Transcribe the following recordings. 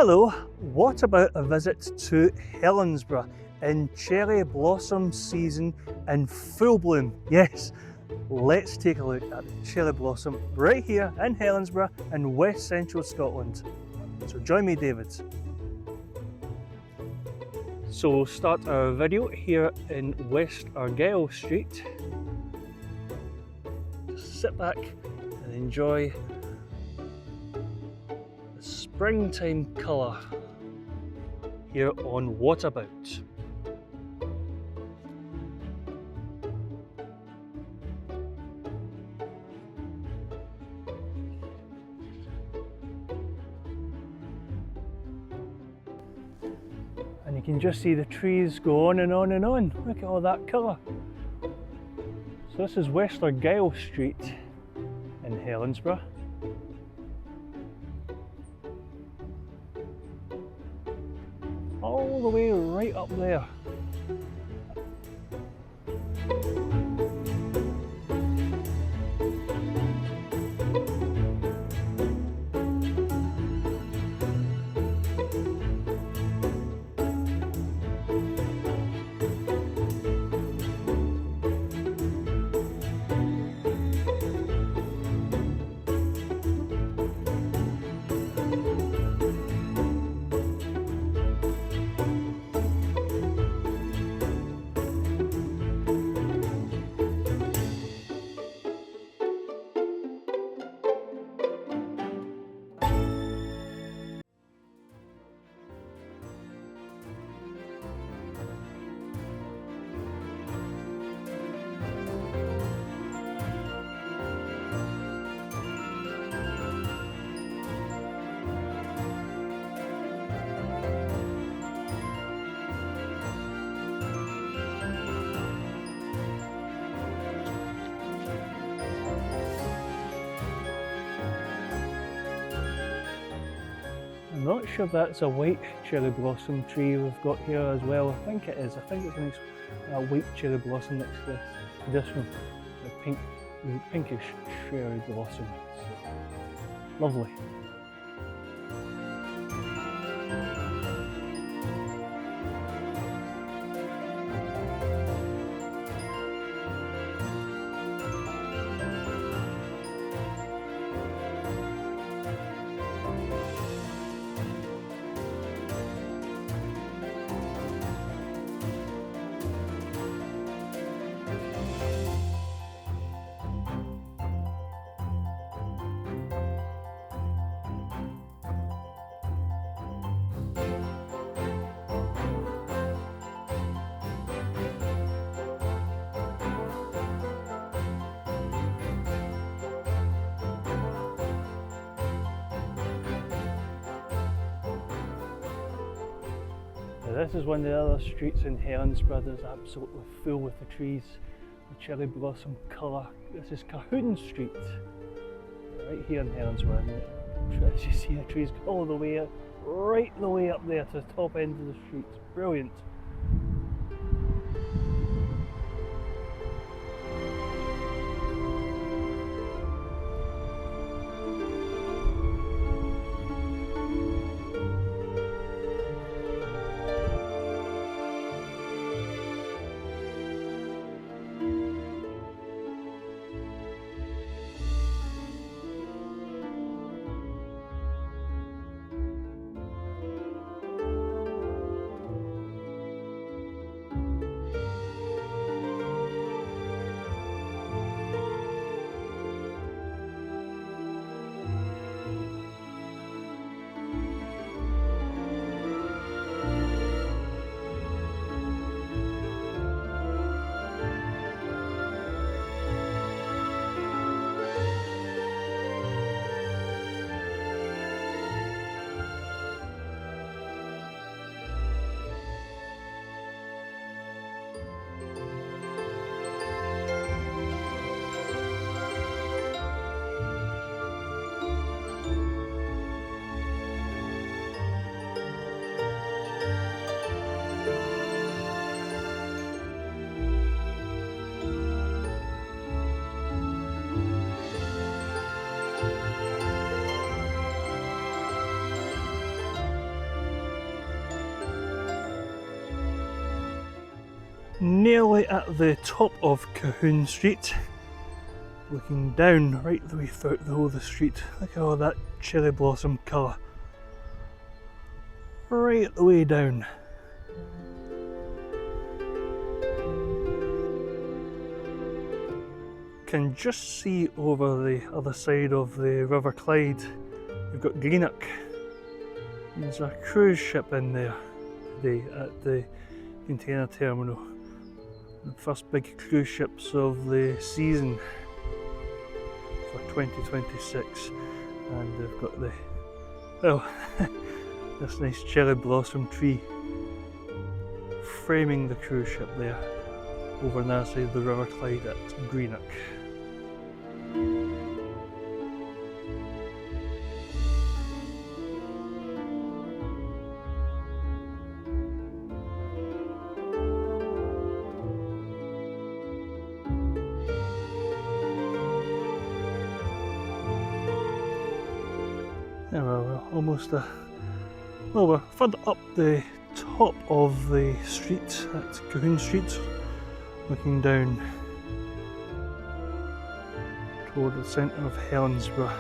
Hello, what about a visit to Helensburgh in cherry blossom season in full bloom? Yes, let's take a look at the cherry blossom right here in Helensburgh in west central Scotland. So join me, David. So we'll start our video here in West Argyll Street. Just sit back and enjoy the springtime colour here on What About. And you can just see the trees go on and on and on. Look at all that colour. So this is West Argyll Street in Helensburgh. All the way right up there. I'm not sure if that's a white cherry blossom tree we've got here as well. I think it is. I think it's a nice white cherry blossom next to this one, the pinkish cherry blossom. So, lovely. This is one of the other streets in Helensburgh that's absolutely full with the trees, the cherry blossom colour. This is Colquhoun Street, right here in Helensburgh. As you see, the trees go all the way up, right the way up there to the top end of the street. It's brilliant. nearly at the top of Colquhoun Street, looking down right the way throughout the whole of the street. Look at all that cherry blossom colour, right the way down. Can just see over the other side of the River Clyde, you've got Greenock. There's a cruise ship in there today at the container terminal. The first big cruise ships of the season for 2026, and they've got the, well, this nice cherry blossom tree framing the cruise ship there over on that side of the River Clyde at Greenock. There we're almost well, we're further up the top of the street at Colquhoun Street, looking down toward the centre of Helensburgh.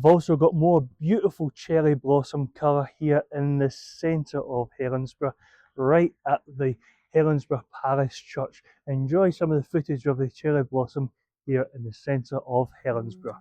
We've also got more beautiful cherry blossom colour here in the centre of Helensburgh, right at the Helensburgh Parish Church. Enjoy some of the footage of the cherry blossom here in the centre of Helensburgh.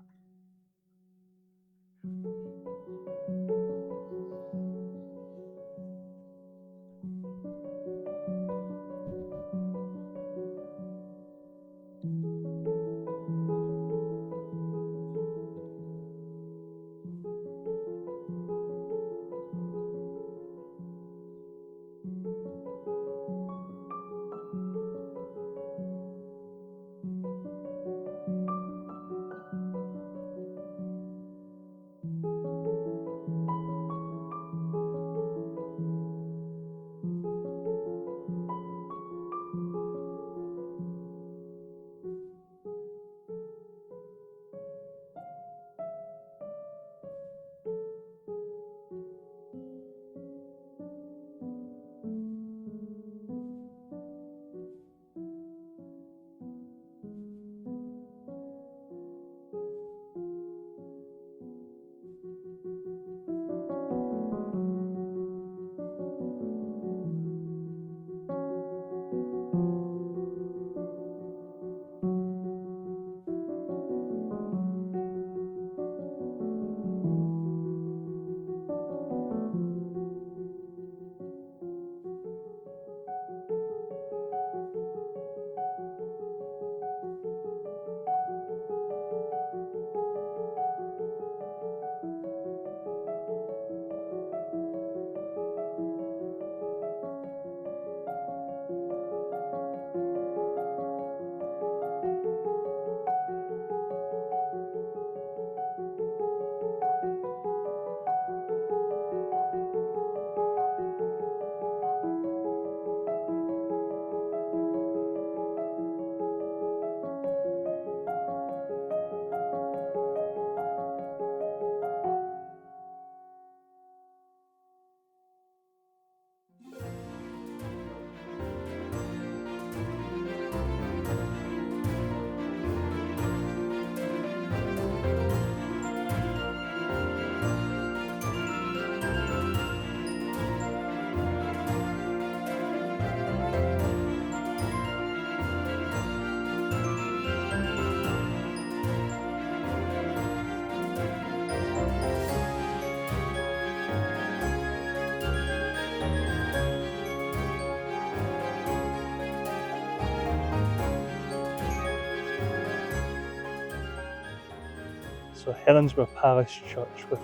So Helensburgh Parish Church with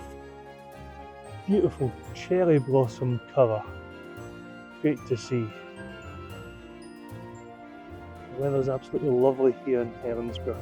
beautiful cherry blossom colour. Great to see. The weather's absolutely lovely here in Helensburgh.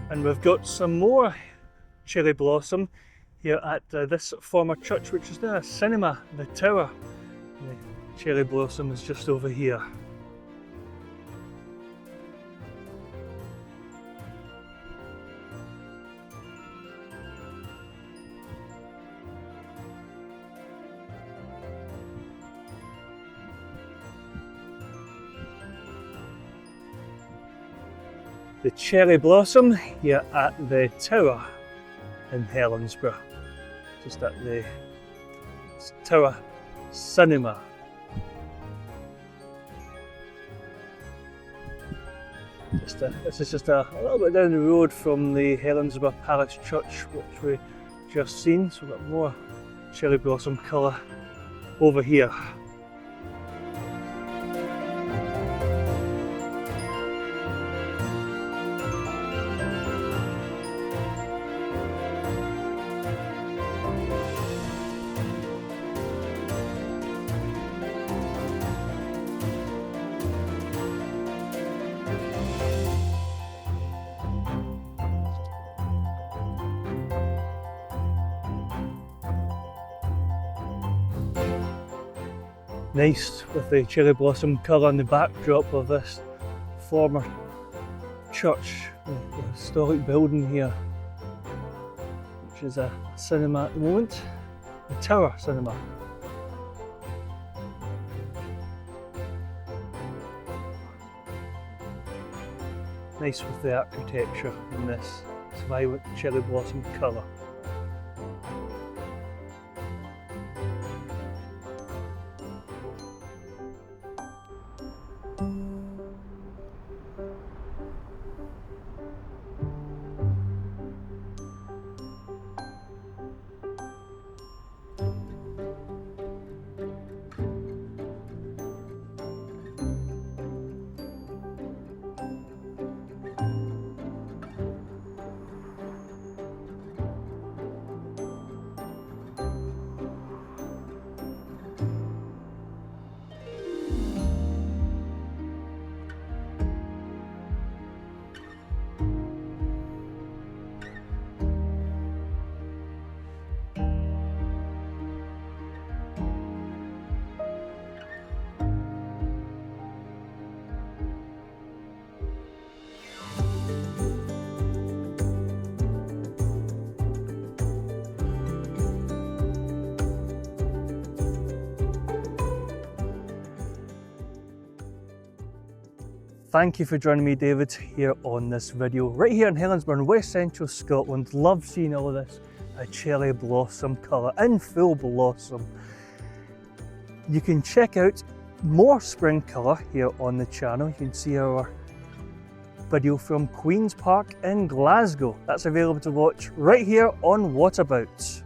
And we've got some more cherry blossom here at this former church, which is now a cinema, the tower. The cherry blossom is just over here. The cherry blossom here at the tower in Helensburgh, just at the tower cinema. This is just a little bit down the road from the Helensburgh Parish Church, which we just seen, so we've got more cherry blossom colour over here. Nice with the cherry blossom colour on the backdrop of this former church, the historic building here, which is a cinema at the moment, the Tower Cinema. Nice with the architecture in this vibrant cherry blossom colour. Thank you for joining me, David, here on this video. Right here in Helensburgh, in West Central Scotland. Love seeing all of this cherry blossom colour in full blossom. You can check out more spring colour here on the channel. You can see our video from Queen's Park in Glasgow. That's available to watch right here on What About.